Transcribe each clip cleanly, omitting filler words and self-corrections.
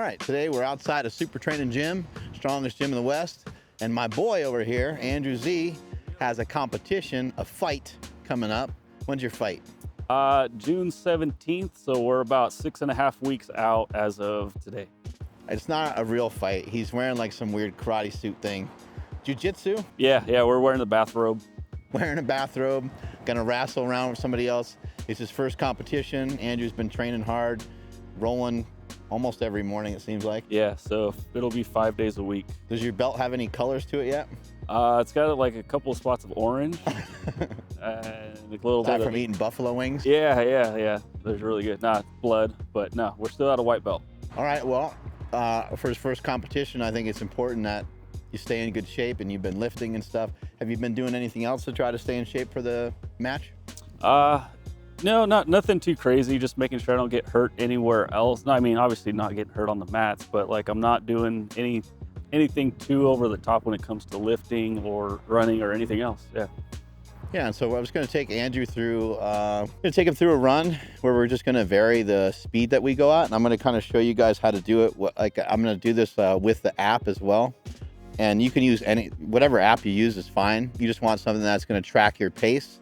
right, today we're outside a super training gym, strongest gym in the West, and my boy over here, Andrew Z, has a competition, a fight coming up. When's your fight? June 17th, so we're about 6.5 weeks out as of today. It's not a real fight. He's wearing like some weird karate suit thing. Jiu-Jitsu? Yeah, we're wearing the bathrobe. Wearing a bathrobe, gonna wrestle around with somebody else. It's his first competition. Andrew's been training hard, rolling almost every morning, it seems like. Yeah, so it'll be 5 days a week. Does your belt have any colors to it yet? It's got like a couple of spots of orange. And a little bit from eating buffalo wings? Yeah. There's really good. Not blood, but no, we're still at a white belt. All right, well, for his first competition, I think it's important that you stay in good shape, and you've been lifting and stuff. Have you been doing anything else to try to stay in shape for the match? No, nothing too crazy. Just making sure I don't get hurt anywhere else. No, I mean, obviously not getting hurt on the mats, but like I'm not doing anything too over the top when it comes to lifting or running or anything else. Yeah, and so I was going to take Andrew through, take him through a run where we're just going to vary the speed that we go at, and I'm going to kind of show you guys how to do it. I'm going to do this with the app as well, and you can use whatever app you use is fine. You just want something that's going to track your pace,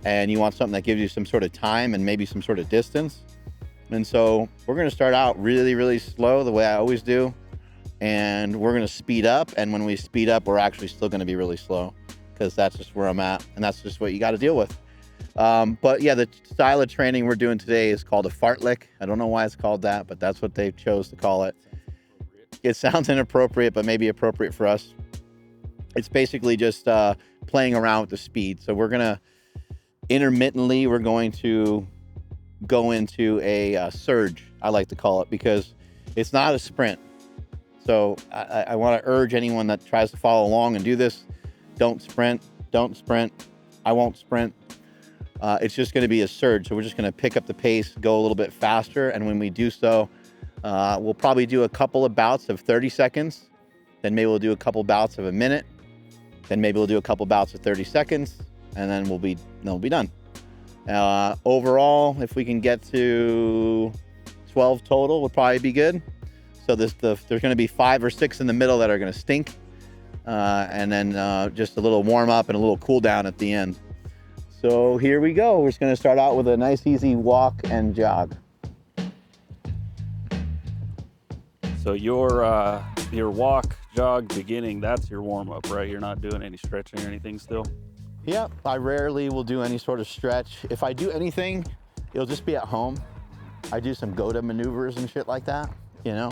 and you want something that gives you some sort of time and maybe some sort of distance. And so we're going to start out really, really slow, the way I always do, and we're going to speed up, and when we speed up, we're actually still going to be really slow, because that's just where I'm at, and that's just what you got to deal with. But yeah, the style of training we're doing today is called a fartlek. I don't know why it's called that, but that's what they chose to call it. It sounds inappropriate, but maybe appropriate for us. It's basically just playing around with the speed. So we're gonna intermittently, we're going to go into a surge, I like to call it, because it's not a sprint. So I want to urge anyone that tries to follow along and do this, don't sprint. I won't sprint. It's just going to be a surge. So we're just going to pick up the pace, go a little bit faster. And when we do so, we'll probably do a couple of bouts of 30 seconds. Then maybe we'll do a couple bouts of a minute. Then maybe we'll do a couple bouts of 30 seconds. And then we'll be done. Overall, if we can get to 12 total, would probably be good. So there's going to be 5 or 6 in the middle that are going to stink. And then just a little warm up and a little cool down at the end. So here we go. We're just going to start out with a nice easy walk and jog. So your walk, jog, beginning, that's your warm up, right? You're not doing any stretching or anything still? Yep, I rarely will do any sort of stretch. If I do anything, it'll just be at home. I do some Goda maneuvers and shit like that, you know?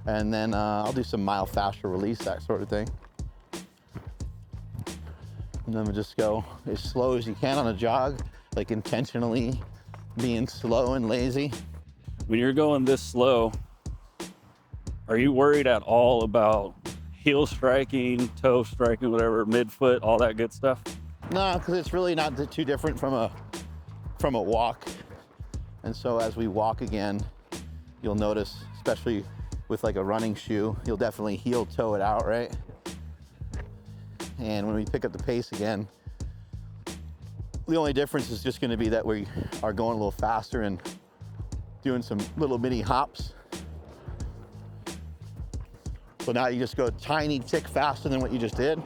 And then I'll do some mild faster release, that sort of thing. And then we'll just go as slow as you can on a jog, like intentionally being slow and lazy. When you're going this slow, are you worried at all about heel striking, toe striking, whatever, midfoot, all that good stuff? No, because it's really not too different from a walk. And so as we walk again, you'll notice, especially with like a running shoe, you'll definitely heel toe it out, right? And when we pick up the pace again, the only difference is just going to be that we are going a little faster and doing some little mini hops. So now you just go a tiny tick faster than what you just did.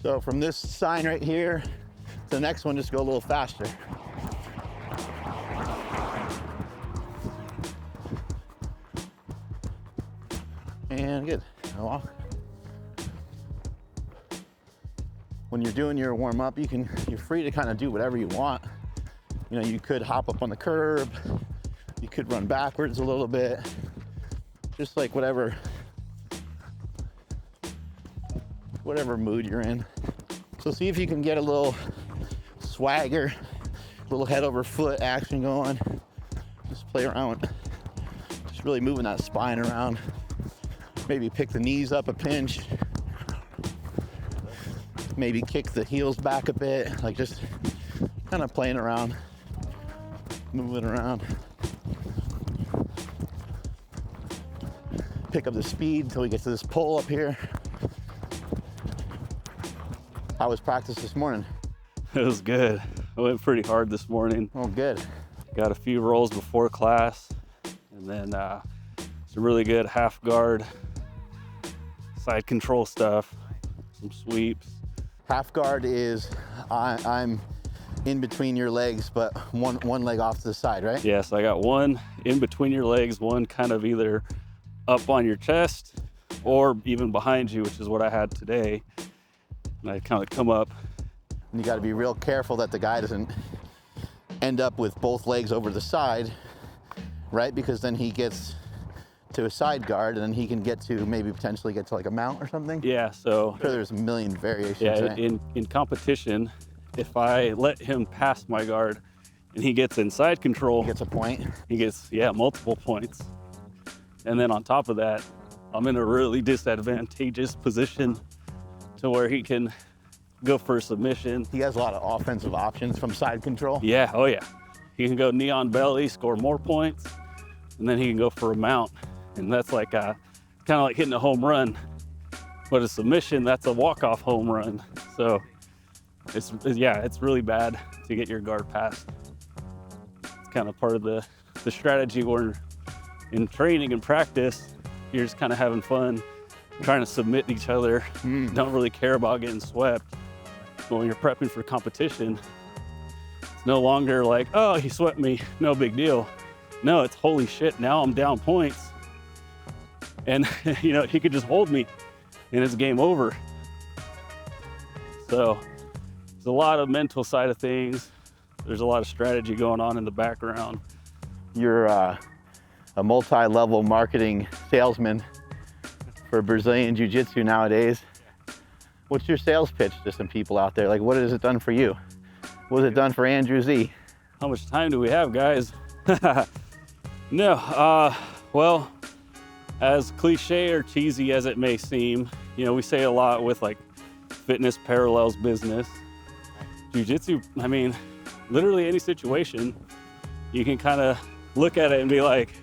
So from this sign right here to the next one, just go a little faster. And good. Now walk. When you're doing your warm up, you're free to kind of do whatever you want. You know, you could hop up on the curb, you could run backwards a little bit, just like whatever mood you're in. So see if you can get a little swagger, a little head over foot action going. Just play around with, just really moving that spine around. Maybe pick the knees up a pinch. Maybe kick the heels back a bit, like just kind of playing around, moving around. Pick up the speed until we get to this pole up here. How was practice this morning? It was good. I went pretty hard this morning. Oh, good. Got a few rolls before class, and then some really good half guard, side control stuff, some sweeps. Half guard is I'm in between your legs, but one leg off to the side, right? Yeah, so I got one in between your legs, one kind of either up on your chest or even behind you, which is what I had today. And I kind of come up. And you got to be real careful that the guy doesn't end up with both legs over the side, right? Because then he gets to a side guard, and then he can get to maybe potentially get to like a mount or something. Yeah, so I'm sure there's a million variations. yeah, right? in competition, if I let him pass my guard and he gets inside control, He gets a point. he gets, yeah, multiple points. And then on top of that, I'm in a really disadvantageous position to where he can go for a submission. He has a lot of offensive options from side control. Yeah, oh yeah. He can go knee on belly, score more points, and then he can go for a mount. And that's like kind of like hitting a home run. But a submission, that's a walk-off home run. So it's really bad to get your guard passed. It's kind of part of the strategy where in training and practice, you're just kind of having fun, trying to submit each other. Don't really care about getting swept. But when you're prepping for competition, it's no longer like, oh, he swept me, no big deal. No, it's holy shit, now I'm down points. And you know, he could just hold me and it's game over. So there's a lot of mental side of things. There's a lot of strategy going on in the background. You're a multi-level marketing salesman for Brazilian Jiu-Jitsu nowadays. What's your sales pitch to some people out there? Like, what has it done for you? What has it done for Andrew Z? How much time do we have, guys? No, well, as cliche or cheesy as it may seem, you know, we say a lot with like fitness parallels business. Jiu-Jitsu, I mean, literally any situation, you can kind of look at it and be like,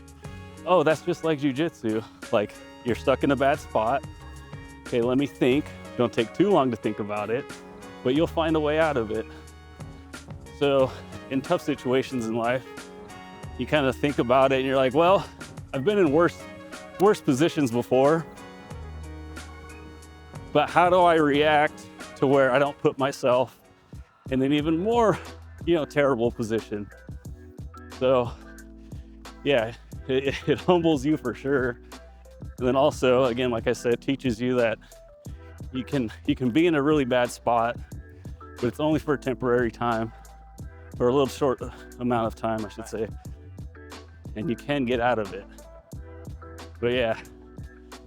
oh, that's just like Jiu-Jitsu. Like, you're stuck in a bad spot. Okay, let me think. Don't take too long to think about it, but you'll find a way out of it. So in tough situations in life, you kind of think about it and you're like, well, I've been in worse positions before, but how do I react to where I don't put myself in an even more, you know, terrible position? So yeah, it humbles you for sure. And then also, again, like I said, teaches you that you can be in a really bad spot, but it's only for a temporary time, or a little short amount of time, I should say. And you can get out of it. But yeah,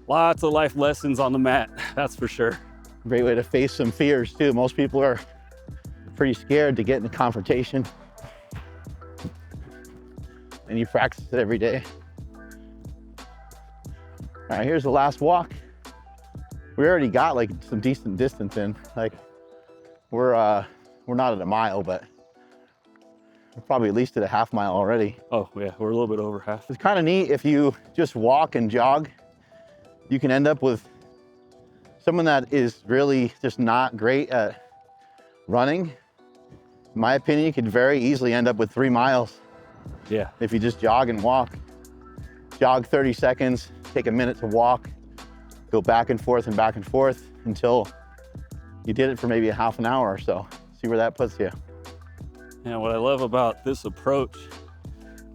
lots of life lessons on the mat, that's for sure. Great way to face some fears too. Most people are pretty scared to get in a confrontation. And you practice it every day. All right, here's the last walk. We already got like some decent distance in. Like we're not at a mile, but we're probably at least at a half mile already. Oh yeah, we're a little bit over half. It's kind of neat if you just walk and jog, you can end up with someone that is really just not great at running. In my opinion, you could very easily end up with 3 miles. Yeah. If you just jog and walk. Jog 30 seconds, take a minute to walk, go back and forth until you did it for maybe a half an hour or so. See where that puts you. And what I love about this approach,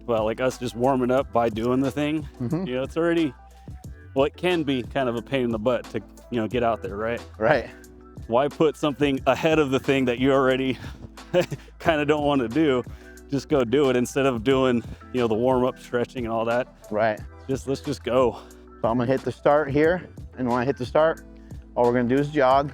well, like us just warming up by doing the thing, you know, it's already, well, it can be kind of a pain in the butt to, you know, get out there, right? Right. Why put something ahead of the thing that you already kind of don't want to do? Just go do it instead of doing, you know, the warm-up stretching and all that. Right. Let's just go. So I'm gonna hit the start here, and when I hit the start, all we're gonna do is jog.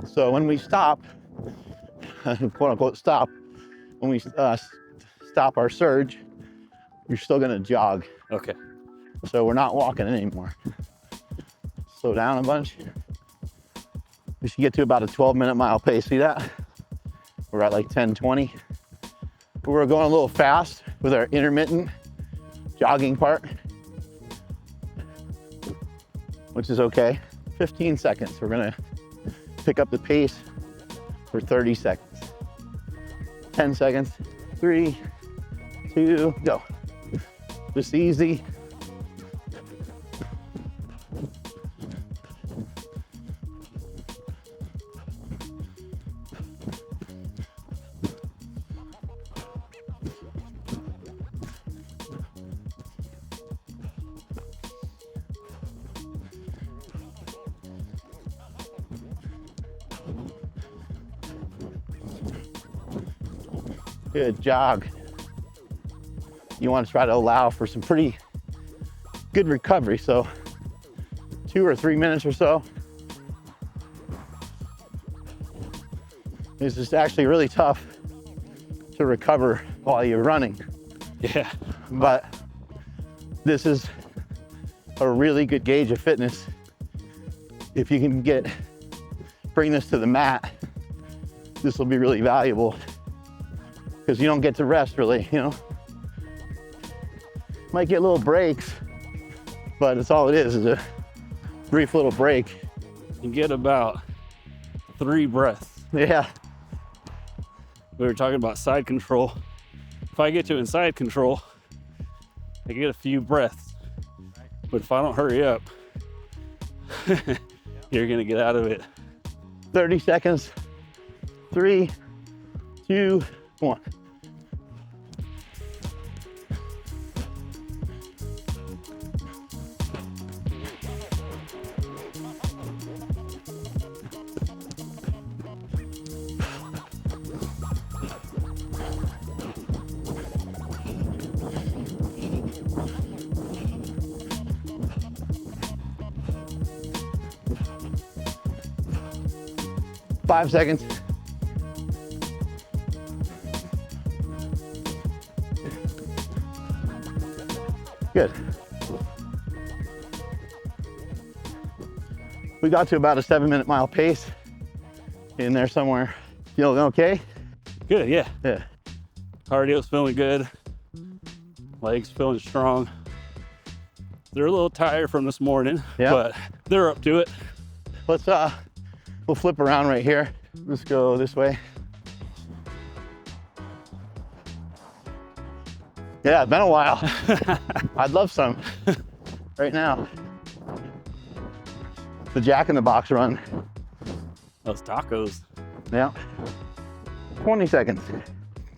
So when we stop, quote unquote stop, when we stop our surge, you're still gonna jog. Okay. So we're not walking anymore. Slow down a bunch. We should get to about a 12-minute mile pace. See that? We're at like 10, 20. But we're going a little fast with our intermittent jogging part, which is okay. 15 seconds. We're gonna pick up the pace for 30 seconds. 10 seconds. 3, 2, go. Just easy. Good jog. You want to try to allow for some pretty good recovery. So 2 or 3 minutes or so. It's just actually really tough to recover while you're running. Yeah. But this is a really good gauge of fitness. If you can bring this to the mat, this will be really valuable because you don't get to rest really, you know. Might get little breaks, but it's all it is a brief little break. You get about 3 breaths. Yeah. We were talking about side control. If I get to inside control, I get a few breaths. But if I don't hurry up, you're gonna get out of it. 30 seconds. 3, 2, 1. Five seconds. Good. We got to about a 7-minute mile pace in there somewhere. Feeling okay? Good, yeah. Yeah. Cardio's feeling good. Legs feeling strong. They're a little tired from this morning, Yeah. but they're up to it. Let's we'll flip around right here. Let's go this way. Yeah, it's been a while. I'd love some right now. The Jack in the Box run. Those tacos. Yeah. 20 seconds.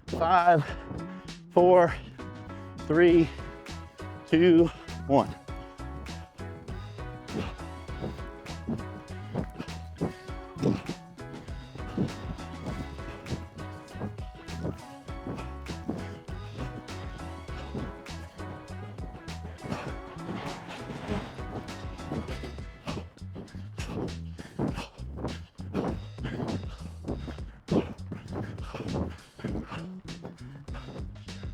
5, 4, 3, 2, 1.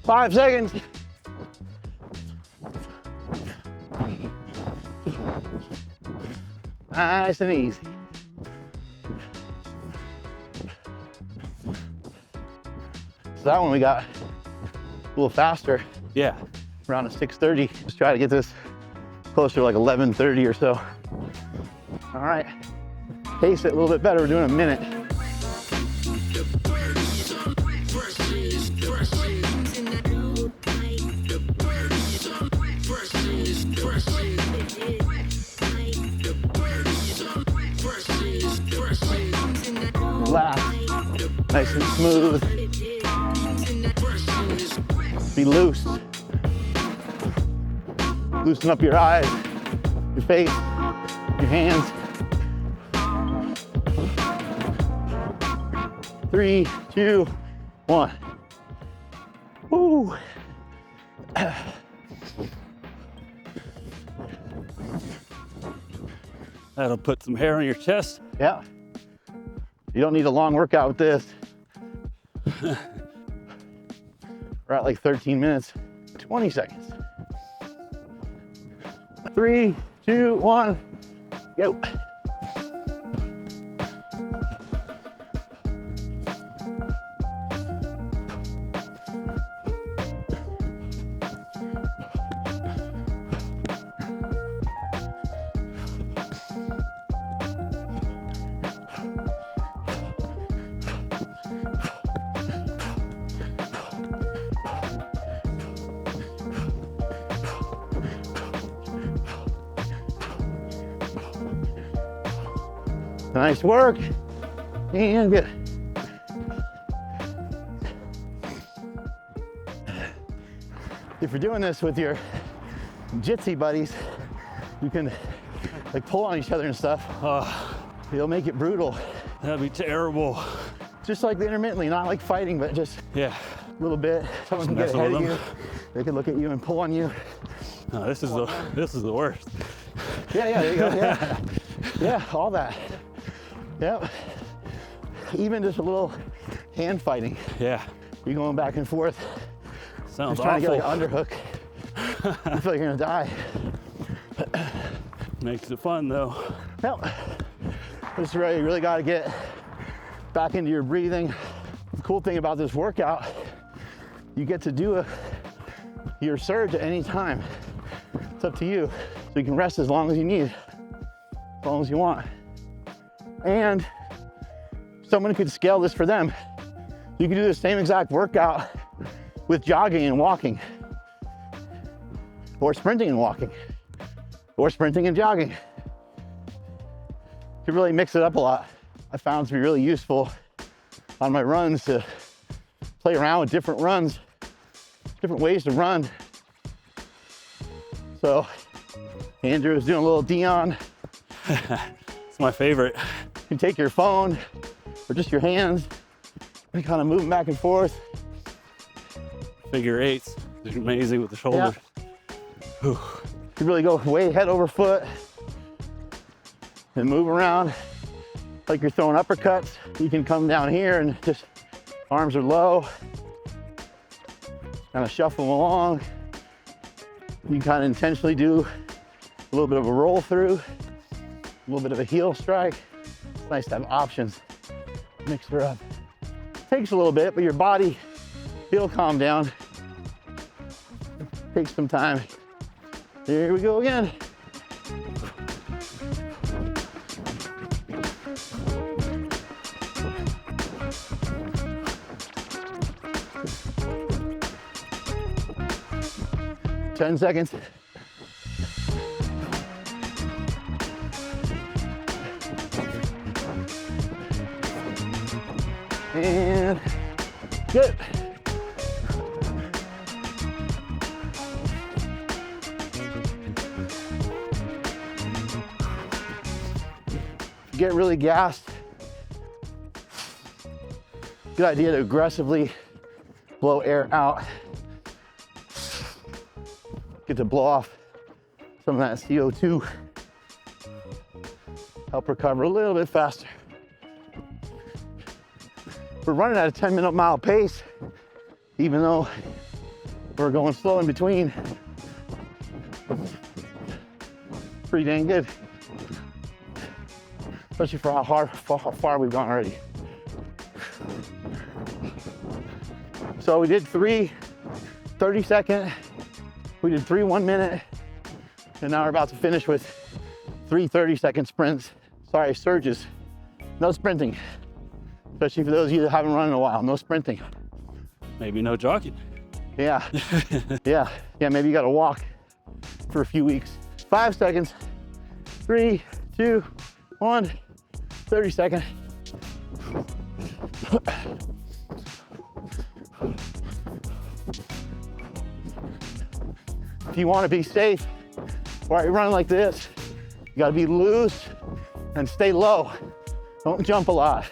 Five seconds. Nice and easy. So that one we got a little faster, Yeah. around a 6:30. Just try to get this closer to like 11:30 or so. All right, pace it a little bit better. We're doing a minute. Relax, nice and smooth. Be loose. Loosen up your eyes, your face, your hands. 3, 2, 1. Woo. That'll put some hair on your chest. Yeah. You don't need a long workout with this. We're at like 13 minutes, 20 seconds. 3, 2, 1, go. Nice work. And good. If you're doing this with your jitsi buddies, you can like pull on each other and stuff. It'll make it brutal. That'd be terrible. Just like the intermittently, not like fighting, but just Yeah. a little bit. Someone can get messing ahead of with you. They can look at you and pull on you. No, this is the worst. Yeah, there you go. Yeah, yeah, all that. Yep. Even just a little hand fighting. Yeah. You're going back and forth. Sounds Just trying awful. to get like an underhook. You feel like you're gonna die. Makes it fun though. Yep. This is where you really got to get back into your breathing. The cool thing about this workout, you get to do your surge at any time. It's up to you. So you can rest as long as you need, as long as you want. And someone could scale this for them. You can do the same exact workout with jogging and walking, or sprinting and walking, or sprinting and jogging. You can really mix it up a lot. I found to be really useful on my runs to play around with different runs, different ways to run. So Andrew is doing a little Dion. It's my favorite. You can take your phone or just your hands and kind of move them back and forth. Figure eights. They're amazing with the shoulders. Yeah. You really go way head over foot and move around like you're throwing uppercuts. You can come down here and just arms are low, kind of shuffle them along. You can kind of intentionally do a little bit of a roll through, a little bit of a heel strike. It's nice to have options. Mix her up. Takes a little bit, but your body, it'll calm down. Takes some time. Here we go again. Ten seconds. And good. Get really gassed. Good idea to aggressively blow air out. Get to blow off some of that CO2. Help recover a little bit faster. We're running at a 10-minute mile pace, even though we're going slow in between. Pretty dang good. Especially for how far we've gone already. So we did 3 30-second, we did 3 1-minute, and now we're about to finish with 3 30-second sprints. Sorry, surges. No sprinting. Especially for those of you that haven't run in a while, no sprinting. Maybe no jogging. Yeah, yeah, maybe you gotta walk for a few weeks. 5 seconds, 3, 2, 1, 30-second. If you wanna be safe while you're running like this, you gotta be loose and stay low. Don't jump a lot.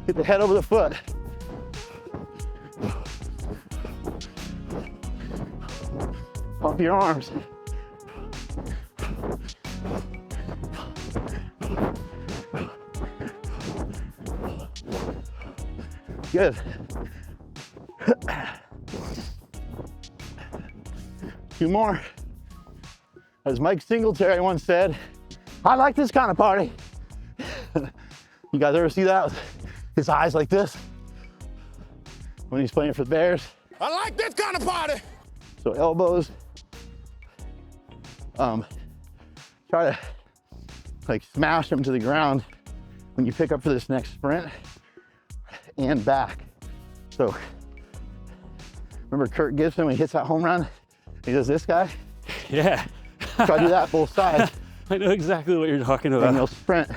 Get the head over the foot. Pump your arms. Good. Two more. As Mike Singletary once said, I like this kind of party. You guys ever see that? His eyes like this when he's playing for the Bears. I like this kind of party. So elbows. Try to like smash them to the ground when you pick up for this next sprint and back. So remember Kurt Gibson when he hits that home run? He does this guy. Yeah. Try to do that both sides. I know exactly what you're talking And about. you'll sprint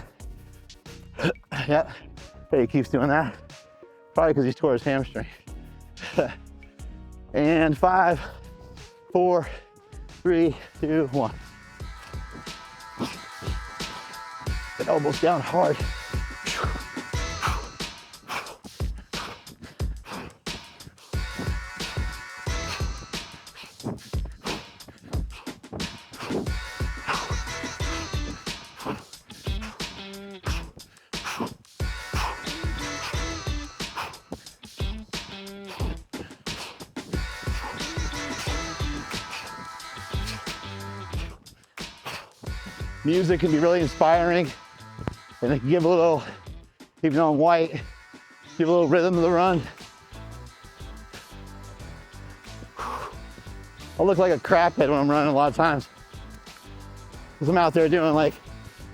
Yeah. Hey, he keeps doing that. Probably because he's tore his hamstring. And 5, 4, 3, 2, 1. The elbows down hard. Music can be really inspiring, and it can give a little, even though I'm white, give a little rhythm to the run. I look like a crackhead when I'm running a lot of times, because I'm out there doing like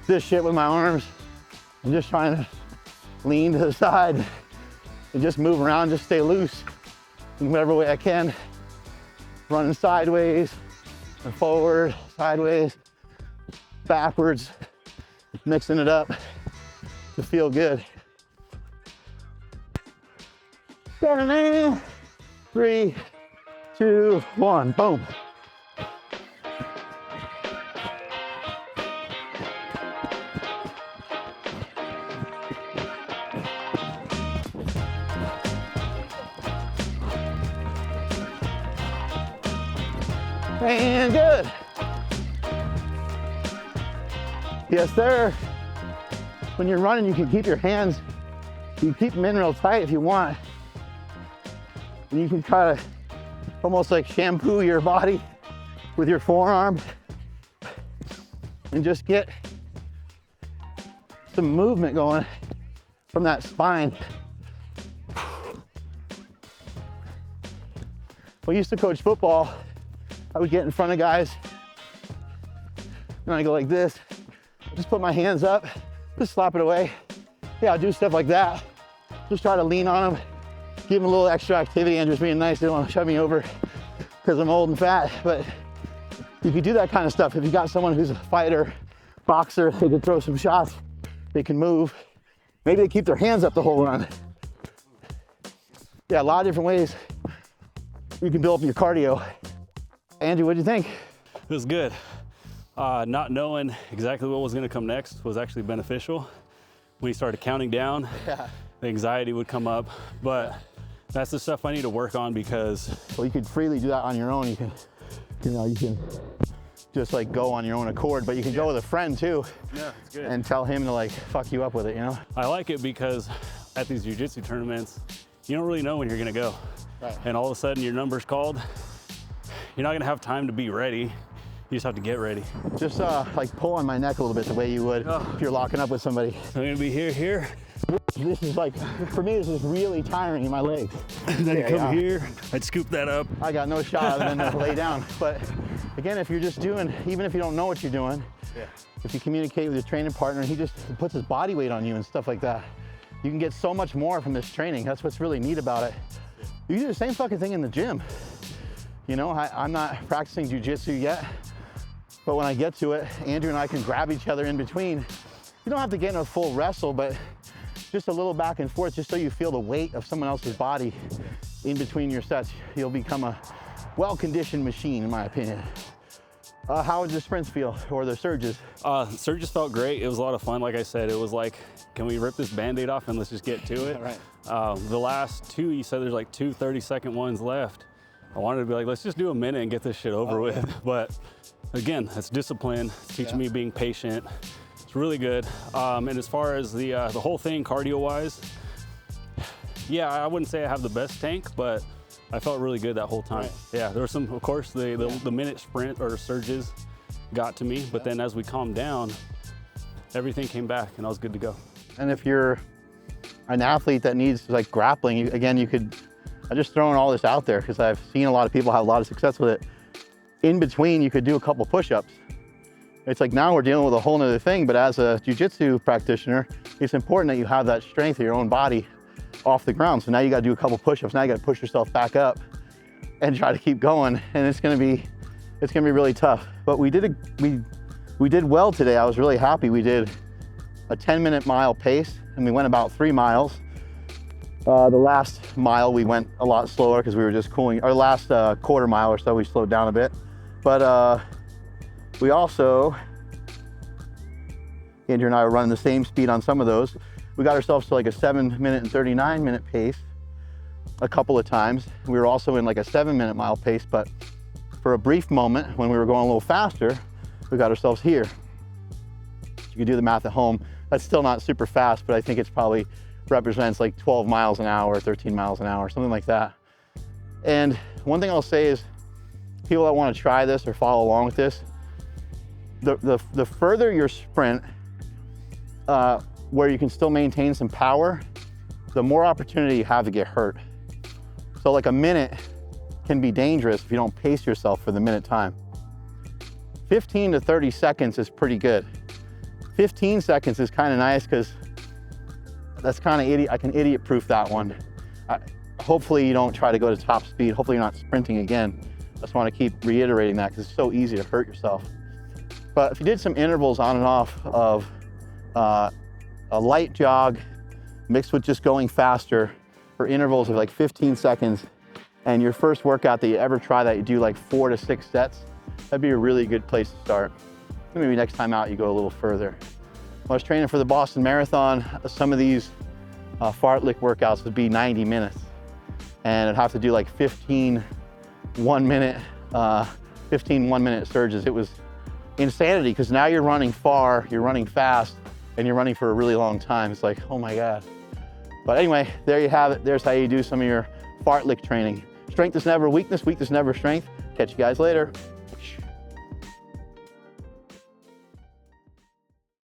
this shit with my arms. I'm just trying to lean to the side and just move around, just stay loose in whatever way I can. Running sideways and forward, sideways, backwards, mixing it up to feel good. 3, 2, 1, boom. And good. Yes, sir. When you're running, you can keep your hands, you keep them in real tight if you want. And you can try to almost like shampoo your body with your forearm and just get some movement going from that spine. When I used to coach football, I would get in front of guys and I go like this. Just put my hands up, just slap it away. Yeah, I'll do stuff like that. Just try to lean on them, give them a little extra activity. Andrew's being nice, they don't want to shove me over because I'm old and fat, but you could do that kind of stuff. If you got someone who's a fighter, boxer, they could throw some shots, they can move. Maybe they keep their hands up the whole run. Yeah, a lot of different ways you can build up your cardio. Andrew, what'd you think? It was good. Not knowing exactly what was going to come next was actually beneficial. When you started counting down, Yeah. the anxiety would come up, but that's the stuff I need to work on because... Well, you could freely do that on your own. You can, you can just like go on your own accord, but you can go with a friend too. Yeah, it's good. And tell him to like fuck you up with it, you know? I like it because at these jiu-jitsu tournaments, you don't really know when you're going to go. Right. And all of a sudden your number's called. You're not going to have time to be ready. You just have to get ready. Just like pull on my neck a little bit the way you would if you're locking up with somebody. I'm gonna be here. This is like, for me, this is really tiring in my legs. Then Yeah, you come yeah. here, I'd scoop that up. I got no shot other than to lay down. But again, if you're just doing, even if you don't know what you're doing, if you communicate with your training partner, he just puts his body weight on you and stuff like that. You can get so much more from this training. That's what's really neat about it. You do the same fucking thing in the gym. You know, I'm not practicing jiu-jitsu yet, but when I get to it, Andrew and I can grab each other in between. You don't have to get in a full wrestle, but just a little back and forth, just so you feel the weight of someone else's body in between your sets. You'll become a well-conditioned machine, in my opinion. How would the sprints feel, or the surges? Surges felt great. It was a lot of fun. Like I said, it was like, can we rip this Band-Aid off and let's just get to it? Right. The last two, you said there's like 2 30-second ones left. I wanted to be like, let's just do a minute and get this shit over with. Yeah. But again, that's discipline. It's teaching me being patient. It's really good. And as far as the whole thing, cardio-wise, yeah, I wouldn't say I have the best tank, but I felt really good that whole time. Right. Yeah, there was some, of course, the minute sprint or surges got to me, but then as we calmed down, everything came back and I was good to go. And if you're an athlete that needs like grappling, again, you could, I'm just throwing all this out there because I've seen a lot of people have a lot of success with it. In between, you could do a couple push-ups. It's like now we're dealing with a whole nother thing, but as a jiu-jitsu practitioner, it's important that you have that strength of your own body off the ground. So now you got to do a couple push-ups. Now you got to push yourself back up and try to keep going. And it's going to be really tough. But we did well today. I was really happy. We did a 10-minute mile pace and we went about 3 miles. The last mile we went a lot slower because we were just cooling. Our last quarter mile or so we slowed down a bit. But we also, Andrew and I were running the same speed on some of those. We got ourselves to like a 7-minute and 39-minute pace a couple of times. We were also in like a 7-minute mile pace, but for a brief moment when we were going a little faster, we got ourselves here. You can do the math at home. That's still not super fast, but I think it's probably represents like 12 miles an hour, 13 miles an hour, something like that. And one thing I'll say is, people that want to try this or follow along with this, the further your sprint, where you can still maintain some power, the more opportunity you have to get hurt. So like a minute can be dangerous if you don't pace yourself for the minute time. 15 to 30 seconds is pretty good. 15 seconds is kind of nice because that's kind of idiot. I can idiot proof that one. Hopefully you don't try to go to top speed. Hopefully you're not sprinting again. I just want to keep reiterating that because it's so easy to hurt yourself. But if you did some intervals on and off of a light jog mixed with just going faster for intervals of like 15 seconds, and your first workout that you ever try that you do like 4 to 6 sets, that'd be a really good place to start. Maybe next time out you go a little further. When I was training for the Boston Marathon, some of these Fartlek workouts would be 90 minutes. And I'd have to do like 15 one-minute surges. It was insanity because now you're running far, you're running fast, and you're running for a really long time. It's like, oh my God. But anyway, there you have it. There's how you do some of your Fartlek training. Strength is never weakness, weakness never strength. Catch you guys later.